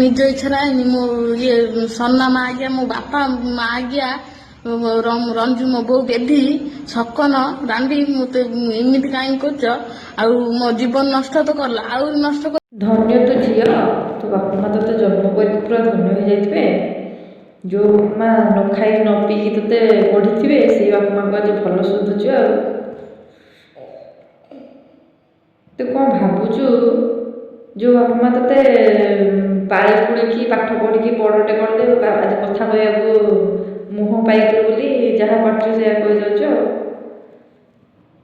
ନିଜ ଇଚ୍ଛାରେ ଆଇନି। ମୋ ଇଏ ସନା ମା ଆଜ୍ଞା, ମୋ ବାପା ମା ଆଜ୍ଞା, ରଞ୍ଜୁ ମୋ ବୋଉ ବେଧି ଛକନ ରାନ୍ଧି ମତେ ଏମିତି କାହିଁ କରୁଛ? ଆଉ ମୋ ଜୀବନ ନଷ୍ଟ ତ କଲା, ଆହୁରି ନଷ୍ଟ କର। ଧନ୍ୟ ତୁ ଝିଅ, ତୋ ବାପା ମା ତୋତେ ଜନ୍ମ କରି ପୁରା ଧନ୍ୟ ହେଇଯାଇଥିବେ। ଯେଉଁ ମା ନ ଖାଇ ନ ପିଇକି ତୋତେ ପଢ଼ିଥିବେ ସେଇ ବାପା ମାଆଙ୍କୁ ଆଜି ଭଲ ଶୋଧୁଛୁ। ଆଉ ତୁ କ'ଣ ଭାବୁଛୁ? ଯେଉଁ ବାପା ମା ତୋତେ ପାଳି ପୁଣିକି ପାଠ ପଢ଼ିକି ବଡ଼ଟେ କରିଦେବେ, ଆଜି କଥା କହିବାକୁ ମୁହଁ ପାଇଗଲୁ ବୋଲି ଯାହା ପାଟିରେ ସେଇଆ କହିଯାଉଛୁ। ଆଉ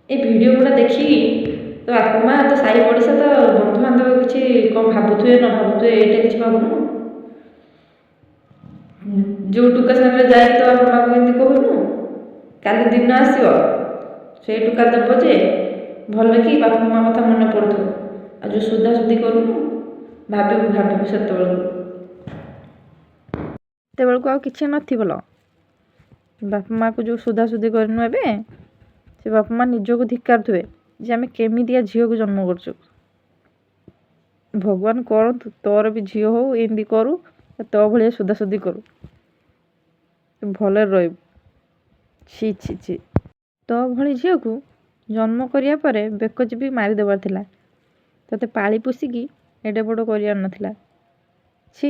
ଏ ଭିଡ଼ିଓ ଗୁଡ଼ା ଦେଖିକି ତୋ ବାପା ମା, ତୋ ସାହି ପଡ଼ିଶା, ତ ବନ୍ଧୁବାନ୍ଧବ କିଛି କ'ଣ ଭାବୁଥିବେ ନ ଭାବୁଥିବେ ଏଇଟା କିଛି ଭାବୁନୁ? ଯେଉଁ ଟୁକା ସାଙ୍ଗରେ ଯାଇ ତୋ ବାପା ମାଆଙ୍କୁ ଏମିତି କହୁନୁ, କାଲି ଦିନ ଆସିବ ସେଇ ଟୁକା ଦେବ ଯେ ଭଲ କି ବାପା ମା କଥା ମନେ ପଡ଼ୁଥିବ। ଆଉ ଯେଉଁ ସୁଧାସୁଧି କରୁନୁ, ଭାବିବୁ ସେତେବେଳକୁ ଆଉ କିଛି ନଥିବ ଲୋ। ବାପା ମାଆକୁ ଯେଉଁ ସୁଧାସୁଧି କରିନୁ ଏବେ, ସେ ବାପା ମା ନିଜକୁ ଧିକ୍କାରୁଥିବେ ଯେ ଆମେ କେମିତିଆ ଝିଅକୁ ଜନ୍ମ କରୁଛୁ। ଭଗବାନ କରନ୍ତୁ ତୋର ବି ଝିଅ ହଉ ଏମିତି କରୁ, ତୋ ଭଳିଆ ସୁଧାସୁଧି କରୁ, ଭଲରେ ରହିବୁ। ଛି ଛି ଛି, ତୋ ଭଳି ଝିଅକୁ ଜନ୍ମ କରିବା ପରେ ବେକ ଚିପି ମାରିଦେବାର ଥିଲା, ତୋତେ ପାଳି ପୋଷିକି ଏଡ଼େ ବଡ଼ କରିବାର ନଥିଲା। ଛି।